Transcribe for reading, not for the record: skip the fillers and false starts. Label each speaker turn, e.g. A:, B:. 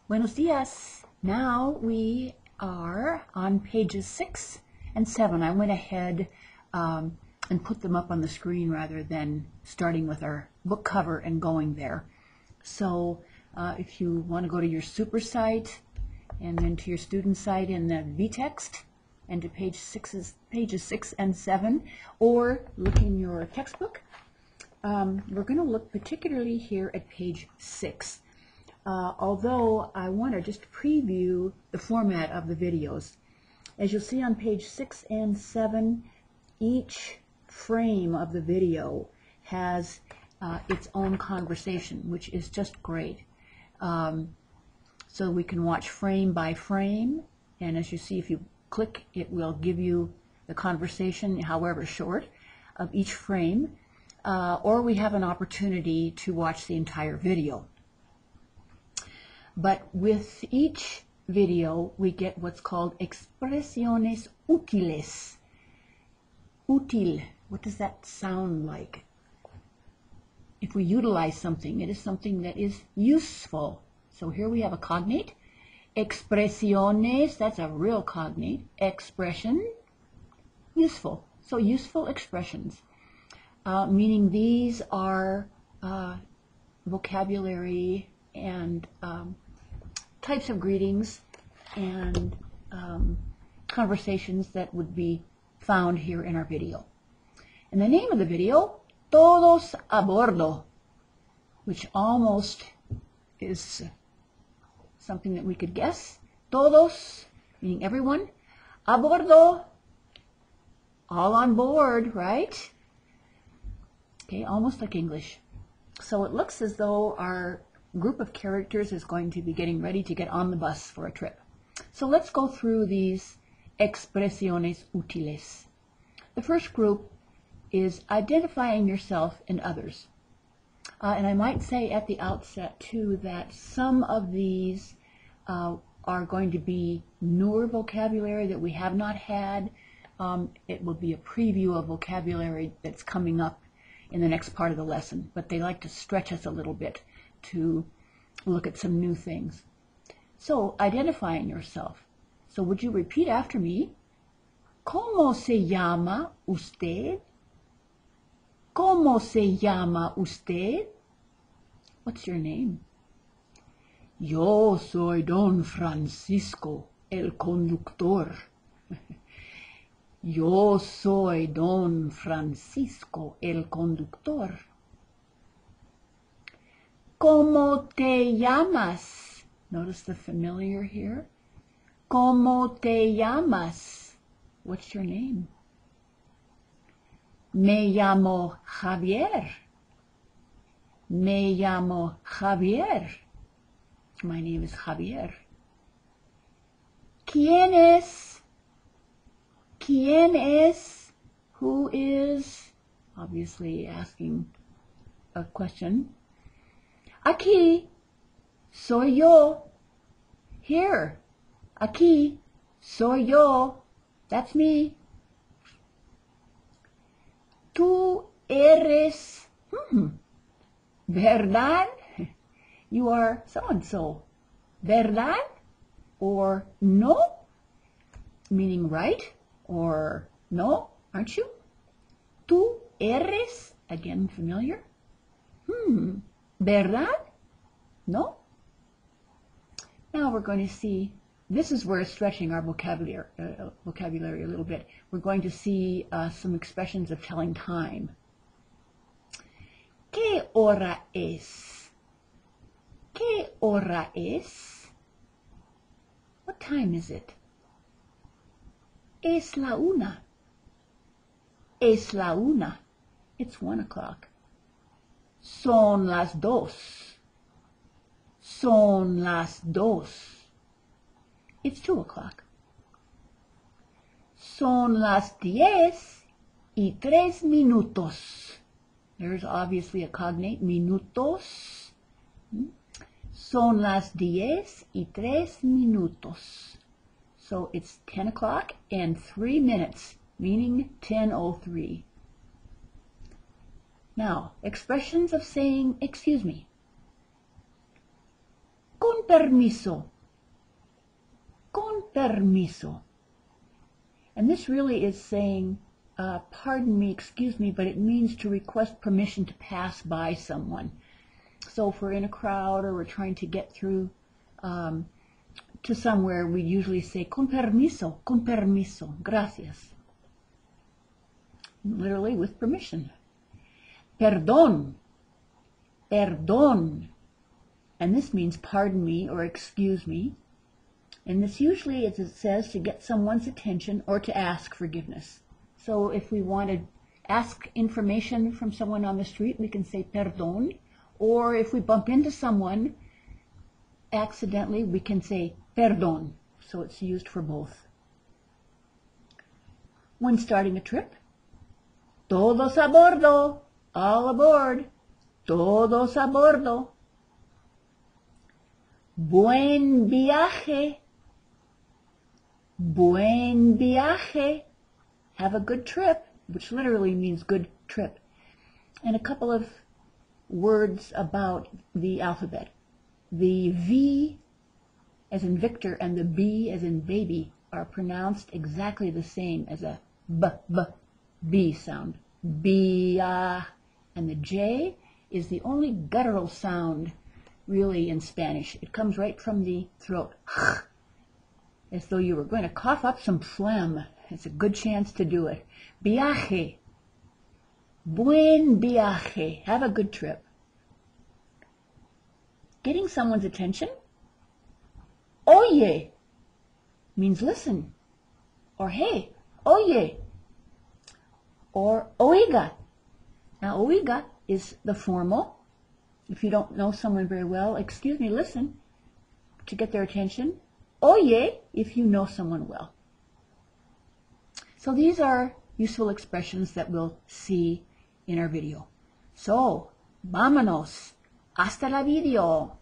A: Buenos dias. Now we are on pages 6 and 7. I went ahead and put them up on the screen rather than starting with our book cover and going there. So if you want to go to your super site and then to your student site in the v-text and to pages 6 and 7, or look in your textbook, we're going to look particularly here at page 6. Although I want to just preview the format of the videos. As you'll see on page 6 and 7, each frame of the video has its own conversation, which is just great. So we can watch frame by frame, and as you see, if you click, it will give you the conversation, however short, of each frame, or we have an opportunity to watch the entire video. But with each video, we get what's called Expresiones Utiles. Útil, what does that sound like? If we utilize something, it is something that is useful. So here we have a cognate. Expresiones, that's a real cognate. Expression, useful. So useful expressions, meaning these are vocabulary and types of greetings and conversations that would be found here in our video. And the name of the video, Todos a Bordo, which almost is something that we could guess. Todos, meaning everyone. A bordo, all on board, right? Okay, almost like English. So it looks as though our group of characters is going to be getting ready to get on the bus for a trip. So let's go through these expresiones utiles. The first group is identifying yourself and others. And I might say at the outset too that some of these are going to be newer vocabulary that we have not had. It will be a preview of vocabulary that's coming up in the next part of the lesson, but they like to stretch us a little bit to look at some new things. So, identifying yourself. So would you repeat after me? ¿Cómo se llama usted? ¿Cómo se llama usted? What's your name? Yo soy Don Francisco, el conductor. Yo soy Don Francisco, el conductor. ¿Cómo te llamas? Notice the familiar here. ¿Cómo te llamas? What's your name? Me llamo Javier. Me llamo Javier. My name is Javier. ¿Quién es? ¿Quién es? Who is? Obviously asking a question. Aquí soy yo. Here. Aquí soy yo. That's me. Tú eres. ¿Verdad? You are so-and-so. ¿Verdad? Or no? Meaning right? Or no? Aren't you? Tú eres. Again, familiar. ¿Verdad? No? Now we're going to see, this is where stretching our vocabulary a little bit. We're going to see some expressions of telling time. ¿Qué hora es? ¿Qué hora es? What time is it? Es la una. Es la una. It's 1 o'clock. Son las dos. Son las dos. It's 2 o'clock. Son las 10:03. There's obviously a cognate, minutos. Son las 10:03. So it's 10 o'clock and 3 minutes, meaning 10:03. Now, expressions of saying, excuse me. Con permiso. Con permiso. And this really is saying, pardon me, excuse me, but it means to request permission to pass by someone. So if we're in a crowd or we're trying to get through to somewhere, we usually say, con permiso, gracias. Literally with permission. Perdón, perdón. And this means pardon me or excuse me. And this usually, as it says, to get someone's attention or to ask forgiveness. So if we want to ask information from someone on the street, we can say perdón. Or if we bump into someone accidentally, we can say perdón. So it's used for both. When starting a trip, todos a bordo, all aboard, todos a bordo. Buen viaje, buen viaje, have a good trip, which literally means good trip. And a couple of words about the alphabet. The V as in Victor and the B as in baby are pronounced exactly the same as a B sound. Bia. And the J is the only guttural sound really in Spanish. It comes right from the throat, as though you were going to cough up some phlegm. It's a good chance to do it. Viaje. Buen viaje. Have a good trip. Getting someone's attention. Oye means listen. Or hey, oye. Or oiga. Now oiga is the formal. If you don't know someone very well, excuse me, listen, to get their attention. Oye, if you know someone well. So these are useful expressions that we'll see in our video. So, vámonos. Hasta la video.